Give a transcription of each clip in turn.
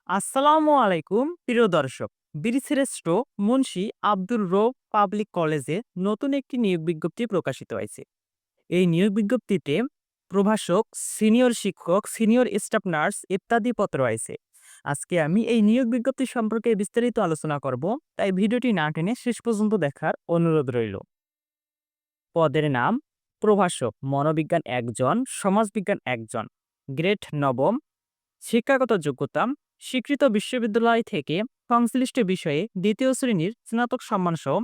আসসালামু আলাইকুম প্রিয় দর্শক। বীরশ্রেষ্ঠ মুন্সি আব্দুর রব পাবলিক কলেজে নতুন একটি নিয়োগ বিজ্ঞপ্তি প্রকাশিত হয়েছে। এই নিয়োগ বিজ্ঞপ্তিতে প্রভাষক, সিনিয়র শিক্ষক, সিনিয়র স্টাফ নার্স ইত্যাদি পদ রয়েছে। আজকে আমি এই নিয়োগ বিজ্ঞপ্তি সম্পর্কে বিস্তারিত আলোচনা করব, তাই ভিডিওটি না টেনে শেষ পর্যন্ত দেখার অনুরোধ রইল। পদের নাম: প্রভাষক, মনোবিজ্ঞান একজন, সমাজবিজ্ঞান একজন, গ্রেড নবম। শিক্ষাগত যোগ্যতা: স্বীকৃত বিশ্ববিদ্যালয় থেকে সংশ্লিষ্ট বিষয়ে দ্বিতীয় শ্রেণীর স্নাতক সম্মানসহ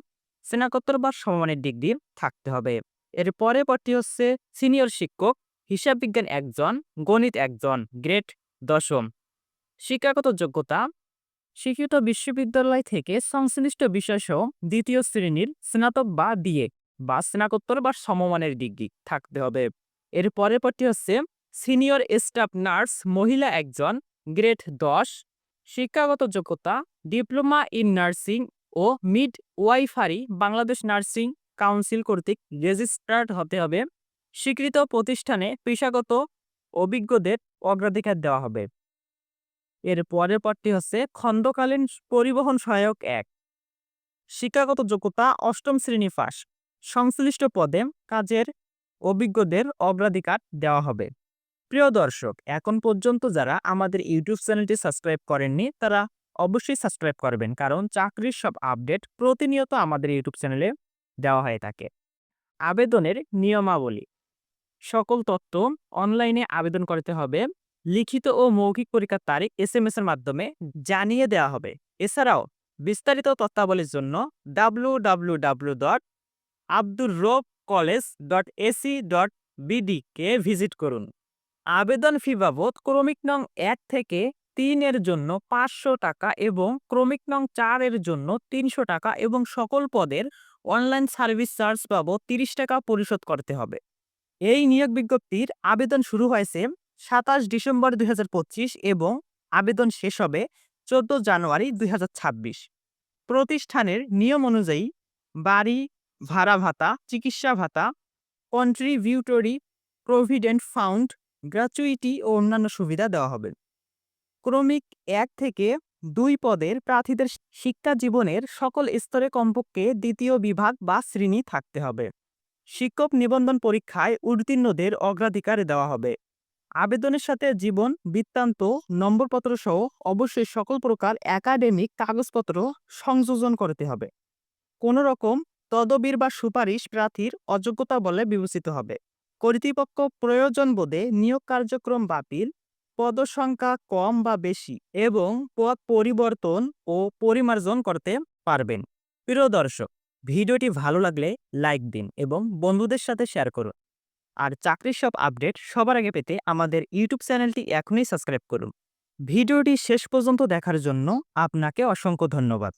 স্নাতকোত্তর বা সমমানের ডিগ্রি থাকতে হবে। এর পরটি হচ্ছে সিনিয়র শিক্ষক, হিসাব বিজ্ঞান একজন, গণিত একজন, গ্রেড দশম। শিক্ষাগত যোগ্যতা: স্বীকৃত বিশ্ববিদ্যালয় থেকে সংশ্লিষ্ট বিষয়সহ দ্বিতীয় শ্রেণীর স্নাতক বা বিএ বা স্নাতকোত্তর বা সমমানের ডিগ্রি থাকতে হবে। এর পরটি হচ্ছে সিনিয়র স্টাফ নার্স মহিলা একজন, গ্রেড 10। শিক্ষাগত যোগ্যতা: ডিপ্লোমা ইন নার্সিং ও midwifery Bangladesh nursing council কর্তৃক রেজিস্ট্রার্ড হতে হবে। স্বীকৃত প্রতিষ্ঠানে পেশাগত অভিজ্ঞদের অগ্রাধিকার দেওয়া হবে। এর পরের পদটি হচ্ছে খণ্ডকালীন পরিবহন সহায়ক 1। শিক্ষাগত যোগ্যতা: অষ্টম শ্রেণী পাস। সংশ্লিষ্ট পদে কাজের অভিজ্ঞদের অগ্রাধিকার দেওয়া হবে। প্রিয় দর্শক, এখন পর্যন্ত যারা আমাদের ইউটিউব চ্যানেলটি সাবস্ক্রাইব করেননি তারা অবশ্যই সাবস্ক্রাইব করবেন, কারণ চাকরির সব আপডেট প্রতিনিয়ত আমাদের ইউটিউব চ্যানেলে দেওয়া হয়ে থাকে। আবেদনের নিয়মাবলী: সকল তথ্য অনলাইনে আবেদন করতে হবে। লিখিত ও মৌখিক পরীক্ষার তারিখ এসএমএস এর মাধ্যমে জানিয়ে দেওয়া হবে। এছাড়াও বিস্তারিত তথ্যাবলীর জন্য www.abdurrobcollege.ac.bd কে ভিজিট করুন। আবেদন ফি বাবদ ক্রমিক নং 1 থেকে 3 এর জন্য 500 টাকা এবং ক্রমিক নং 4 এর জন্য 300 টাকা এবং সকল পদের অনলাইন সার্ভিস চার্জ বাবদ 30 টাকা পরিশোধ করতে হবে। এই নিয়োগ বিজ্ঞপ্তির আবেদন শুরু হয়েছে 27 ডিসেম্বর 2025 এবং আবেদন শেষ হবে 14 জানুয়ারি 2026। প্রতিষ্ঠানের নিয়ম অনুযায়ী বাড়ি ভাড়া ভাতা, চিকিৎসা ভাতা, কন্ট্রিবিউটরি প্রভিডেন্ট ফান্ড, গ্র্যাচুইটি ও অন্যান্য সুবিধা দেওয়া হবে। ক্রমিক 1 থেকে 2 পদের প্রার্থীদের শিক্ষা জীবনের সকল স্তরে কমপক্ষে দ্বিতীয় বিভাগ বা শ্রেণী থাকতে হবে। শিক্ষক নিবন্ধন পরীক্ষায় উত্তীর্ণদের অগ্রাধিকার দেওয়া হবে। আবেদনের সাথে জীবন বৃত্তান্ত, নম্বরপত্র সহ অবশ্যই সকল প্রকার একাডেমিক কাগজপত্র সংযোজন করতে হবে। কোনো রকম তদবির বা সুপারিশ প্রার্থীর অযোগ্যতা বলে বিবেচিত হবে। কর্তৃপক্ষ প্রয়োজন বোধে নিয়োগ কার্যক্রম বাতিল, পদসংখ্যা কম বা বেশি এবং পদ পরিবর্তন ও পরিমার্জন করতে পারবেন। প্রিয় দর্শক, ভিডিওটি ভালো লাগলে লাইক দিন এবং বন্ধুদের সাথে শেয়ার করুন। আর চাকরির সব আপডেট সবার আগে পেতে আমাদের ইউটিউব চ্যানেলটি এখনই সাবস্ক্রাইব করুন। ভিডিওটি শেষ পর্যন্ত দেখার জন্য আপনাকে অসংখ্য ধন্যবাদ।